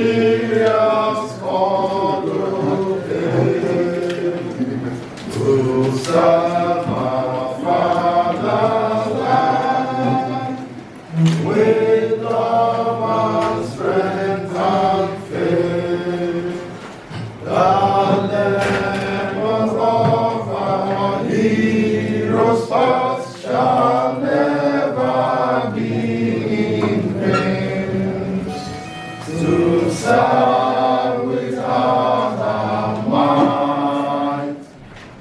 Nigeria's called to serve our fatherland with love and strength and faith. The labors of our heroes past shall never be in vain. To serve with heart and mind,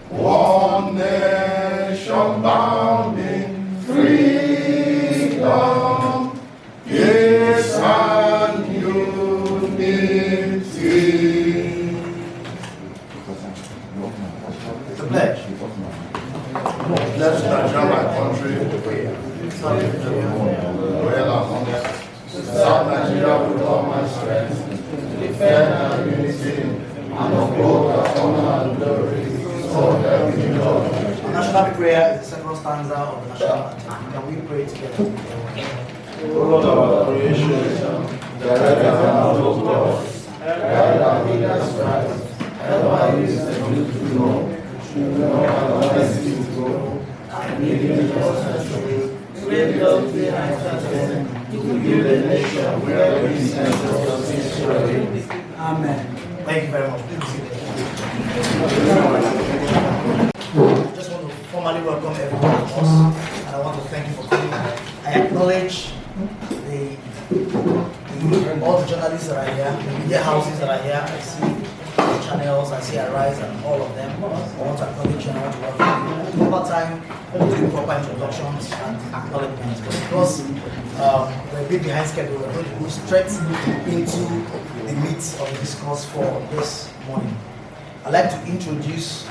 one nation bound in freedom, peace and unity. The pledge. Let's Nigeria, my country, well and honest, to serve Nigeria with all my strength, to defend our unity, and uphold our honor and glory, so help me God. Our national prayer is the second stanza of the national anthem. Can we pray together? O Lord of our creation, direct our heart of God, guide our leaders right, help our youth to know our honesty to go, and lead in us and truth, great love behind us, to build a nation where peace and justice shall reign. Amen. Thank you very much. I just want to formally welcome everyone of us, and I want to thank you for coming. I acknowledge all the journalists that are here, the media houses that are here. I see the channels, I see Arise and all of them. I want to acknowledge you and I want to welcome you. Over time, we'll do proper introductions and acknowledgements. But because we're a bit behind schedule, we're going to go straight into the meat of the discourse for this morning. I'd like to introduce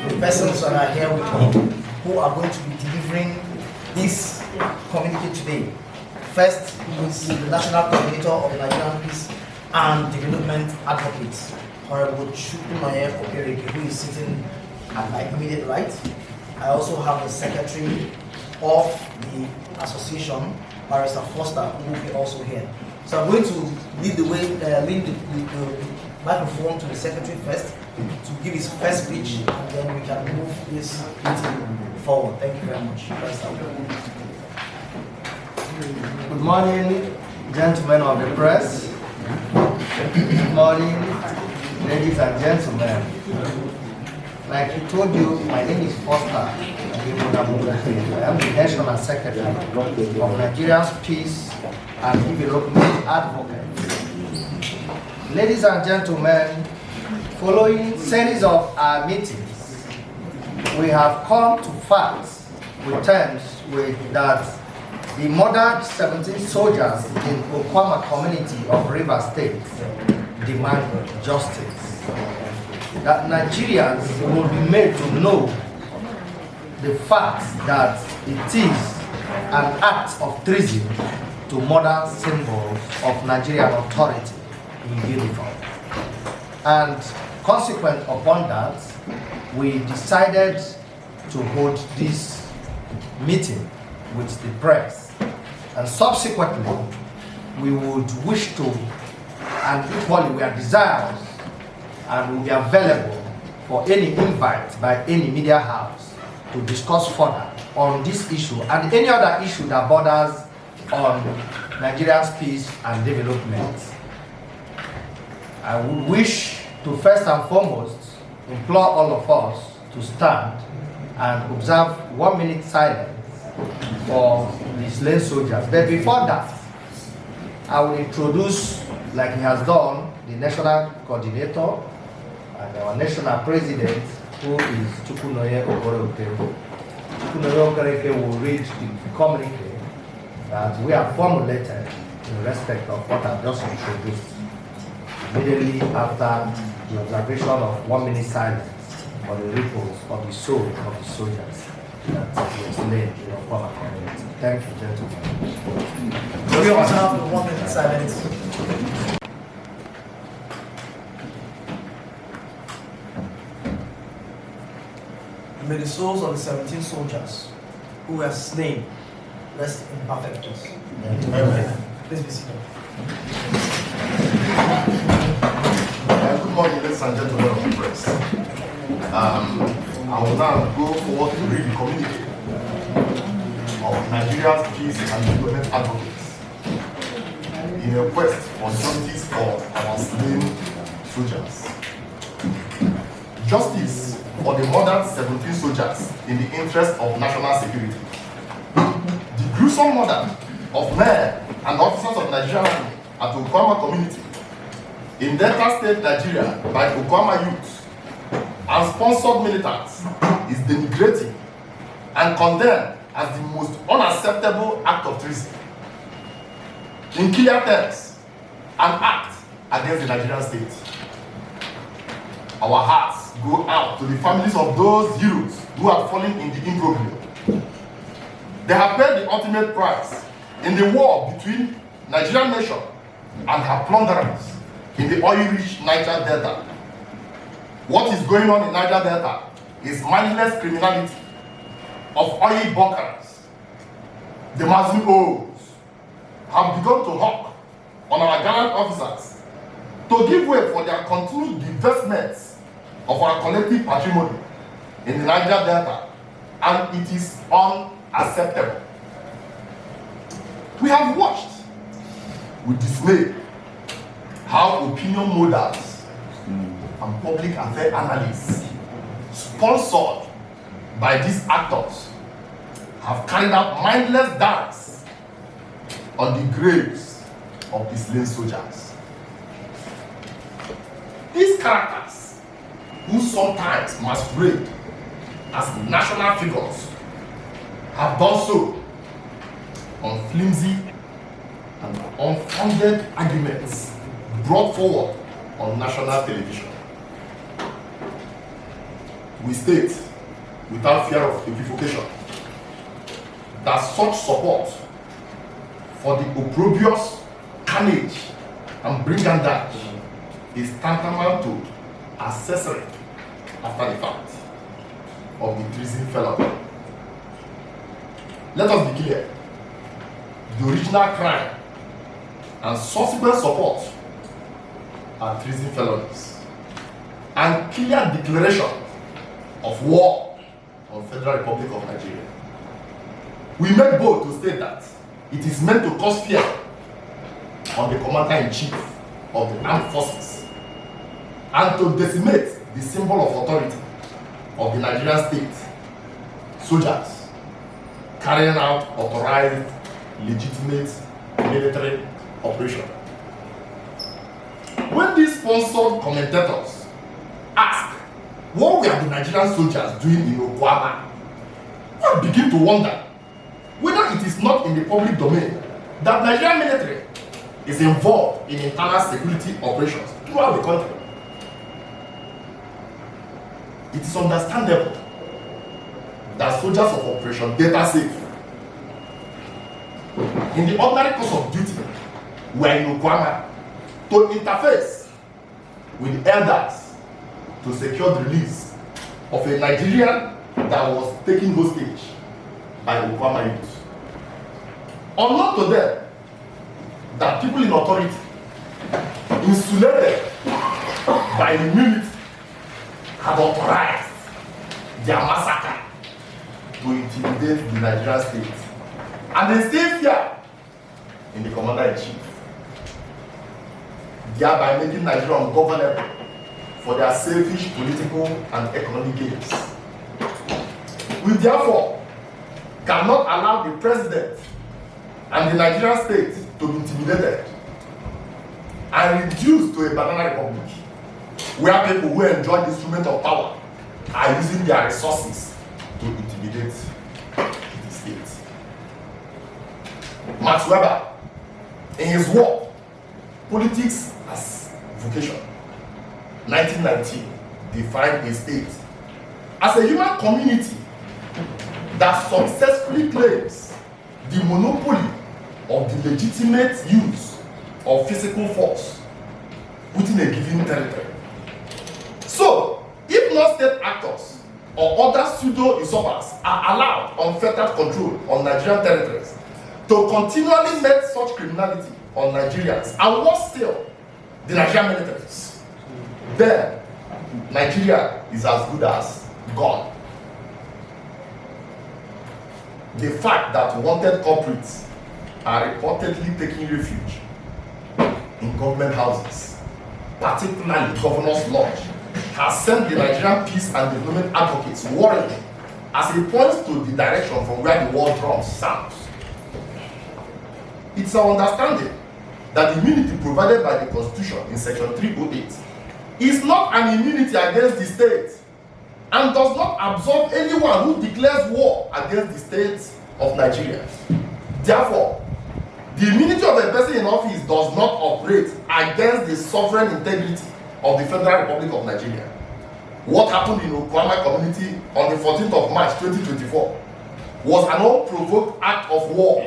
the persons that are here with me who are going to be delivering this communique today. First is the National Coordinator of the Nigerian Peace and Development Advocates, Honorable Chukwunoye Okereke, who is sitting at my immediate right. I also have the Secretary of the Association, Barrister Foster, who will be also here. So I'm going to lead the microphone to the Secretary first to give his first speech, and then we can move this meeting forward. Thank you very much. Good morning, gentlemen of the press. Good morning, ladies and gentlemen. Like he told you, my name is Foster. I am the National Secretary of Nigeria's Peace and Development Advocate. Ladies and gentlemen, following series of our meetings, we have come to facts with terms that the murdered 17 soldiers in Okwama community of Rivers State demand justice. That Nigerians will be made to know the fact that it is an act of treason to murder symbols of Nigerian authority in uniform. And consequent upon that, we decided to hold this meeting with the press. And subsequently, we would wish to, and equally we are desirous and will be available for any invite by any media house to discuss further on this issue and any other issue that borders on Nigeria's peace and development. I would wish to first and foremost implore all of us to stand and observe 1 minute silence for the slain soldiers. But before that, I will introduce, like he has done, the national coordinator and our national president, who is Chukwunoye Okereke. Chukwunoye Okereke will read the communique that we have formulated in respect of what I've just introduced immediately after the observation of 1 minute silence for the repose of the soul of the soldiers that were slain in the former community. Thank you, gentlemen. So we also have the 1 minute silence. May the souls of the 17 soldiers who were slain rest in perfect peace. Amen. Please be seated. Good morning, ladies and gentlemen of the press. I will now go forward to read the communique of Nigeria's peace and development advocates in a quest for justice for our slain soldiers. Justice for the murdered 17 soldiers in the interest of national security. The gruesome murder of men and officers of Nigerian Army at Okwama community in Delta State, Nigeria, by Okwama youth and sponsored militants is denigrating and condemned as the most unacceptable act of treason. In clear terms, an act against the Nigerian state. Our hearts go out to the families of those heroes who have fallen in the imbroglio. They have paid the ultimate price in the war between Nigerian nation and her plunderers in the oil-rich Niger Delta. What is going on in Niger Delta is mindless criminality of oil bunkers. The Muslim O's have begun to hawk on our gallant officers to give way for their continued divestments of our collective patrimony in the Niger Delta, and it is unacceptable. We have watched with dismay how opinion models and public affairs analysts, sponsored by these actors, have carried out mindless dance on the graves of the slain soldiers. These characters, who sometimes masquerade as national figures, have done so on flimsy and unfounded arguments brought forward on national television. We state, without fear of equivocation, that such support for the opprobrious carnage and brigandage is tantamount to accessory after the fact of the treason felony. Let us be clear. The original crime and subsequent support are treason felonies and clear declaration of war on Federal Republic of Nigeria. We make bold to state that it is meant to cause fear on the Commander-in-Chief of the Armed Forces and to decimate the symbol of authority of the Nigerian state, soldiers carrying out authorized, legitimate military operation. When these sponsored commentators ask what were the Nigerian soldiers doing in Okwama, we begin to wonder whether it is not in the public domain that Nigerian military is involved in internal security operations throughout the country. It is understandable that soldiers of Operation Data Safe, in the ordinary course of duty, were in Okwama to interface with elders to secure the release of a Nigerian that was taken hostage by Okwama youth. Unknown to them that people in authority, insulated by immunity, have authorized their massacre to intimidate the Nigerian state, and they stay fear in the Commander-in-Chief, thereby making Nigeria ungovernable for their selfish political and economic gains. We therefore cannot allow the president and the Nigerian state to be intimidated and reduced to a banana republic, where people who enjoy the instrument of power are using their resources to intimidate the state. Max Weber, in his work, Politics as Vocation, 1919, defined a state as a human community that successfully claims the monopoly of the legitimate use of physical force within a given territory. So, if not state actors or other pseudo pseudo usurpers are allowed unfettered control on Nigerian territories to continually make such criminality on Nigerians and worse still, the Nigerian militaries, then Nigeria is as good as gone. The fact that wanted culprits are reportedly taking refuge in government houses, particularly Governor's Lodge, has sent the Nigerian peace and development advocates worrying as it points to the direction from where the war drums sounds. It's our understanding that the immunity provided by the Constitution in Section 308 is not an immunity against the state and does not absolve anyone who declares war against the state of Nigeria. Therefore, the immunity of a person in office does not operate against the sovereign integrity of the Federal Republic of Nigeria. What happened in Okwama community on the 14th of March 2024 was an unprovoked act of war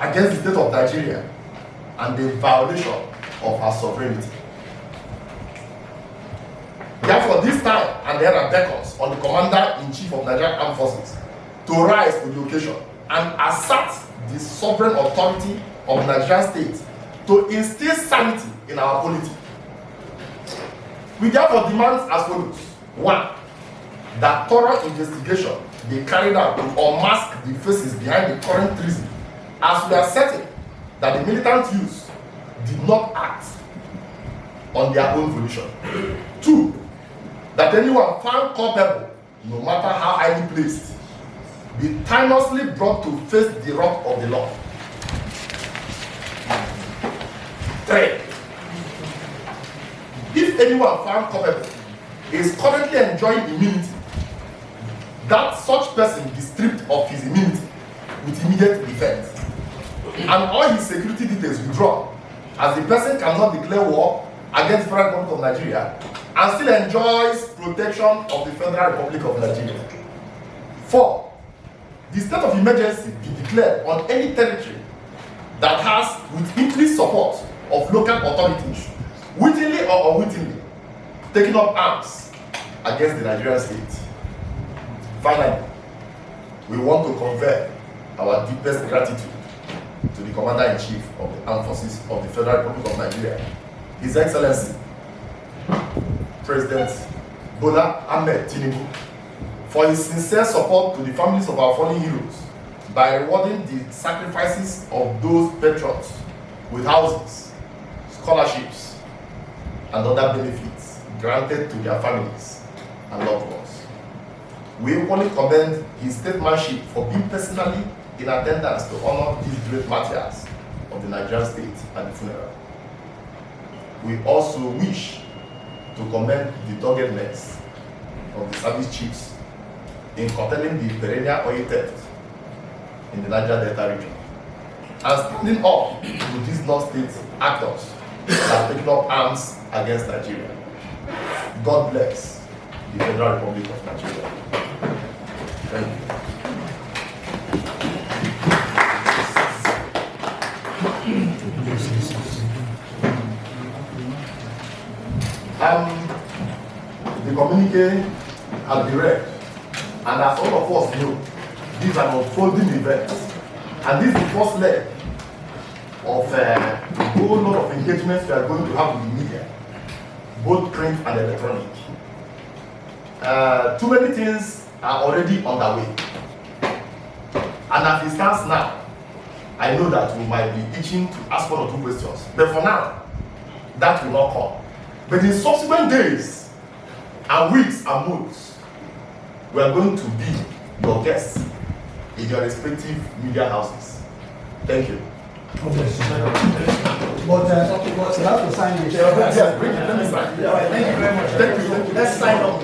against the state of Nigeria and the violation of her sovereignty. Therefore, this time and there beckons on the Commander-in-Chief of Nigerian Armed Forces to rise to the occasion and assert the sovereign authority of the Nigerian state to instill sanity in our polity. We therefore demand as follows. 1. That thorough investigation be carried out to unmask the faces behind the current treason, as we are certain that the militant youths did not act on their own volition. 2. That anyone found culpable, no matter how highly placed, be timelessly brought to face the wrath of the law. 3. If anyone found culpable is currently enjoying immunity, that such person be stripped of his immunity with immediate effect, and all his security details withdrawn, as the person cannot declare war against the Federal Republic of Nigeria and still enjoys protection of the Federal Republic of Nigeria. 4. The state of emergency be declared on any territory that has, with increased support of local authorities, wittingly or unwittingly, taking up arms against the Nigerian state. Finally, we want to convey our deepest gratitude to the Commander-in-Chief of the Armed Forces of the Federal Republic of Nigeria, His Excellency, President Bola Ahmed Tinubu, for his sincere support to the families of our fallen heroes by rewarding the sacrifices of those patriots with houses, scholarships, and other benefits granted to their families and loved ones. We equally commend his statesmanship for being personally in attendance to honor these great martyrs of the Nigerian state at the funeral. We also wish to commend the doggedness of the service chiefs in curtailing the perennial oil theft in the Niger Delta region and standing up to these non-state actors that are taking up arms against Nigeria. God bless the Federal Republic of Nigeria. Thank you. The communique has been read, and as all of us know, this is an unfolding event, and this is the first leg of a whole lot of engagements we are going to have with the media, both print and electronic. Too many things are already underway, and as it stands now, I know that we might be itching to ask one or two questions, but for now, that will not come. But in subsequent days and weeks and months, we are going to be your guests in your respective media houses. Thank you. But you have to sign it. Yes, bring it. Let me sign. Thank you very much. Thank you. Let's sign up.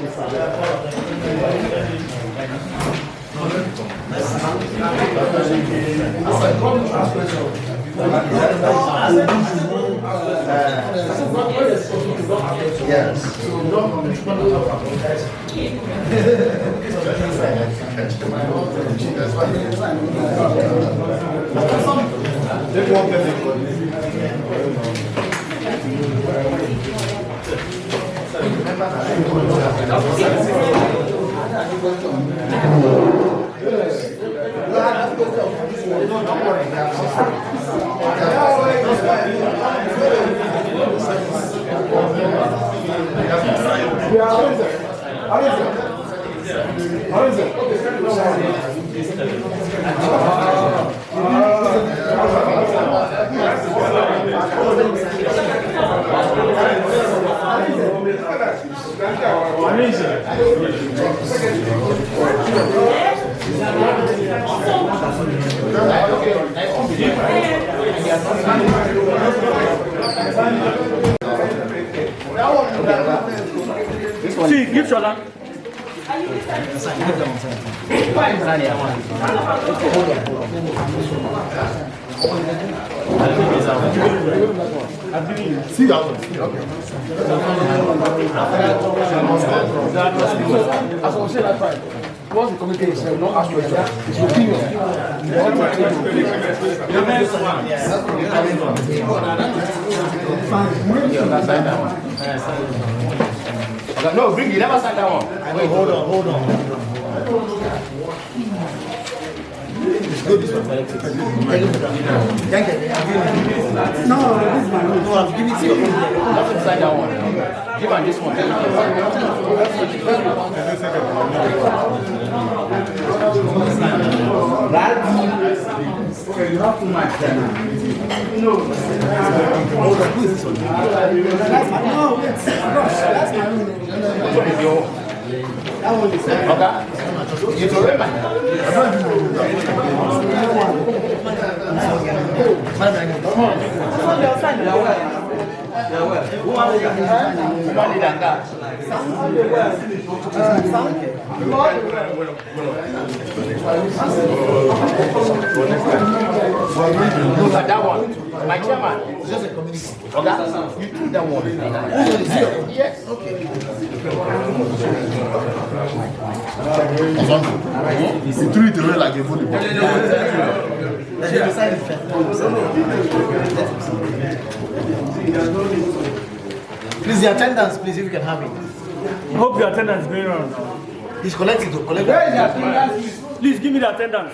See, give Shola. See that one. As I was saying that time, once the committee is not asked questions, it's your opinion. No, bring it. Never sign that one. Wait, hold on. It's good, this one. Thank you. No, I've given it to you. Not to sign that one. Give on this one. Okay, you have too much then. Hold on, who is this one? That's my own. That one is Okay. You told him. That one, my chairman. It's just a community. Okay, you took that one. Yes. Okay. You threw it away like a volleyball. Please, the attendance, please, if you can have it. Hope the attendance is going on. He's collecting to collect. Please give me the attendance.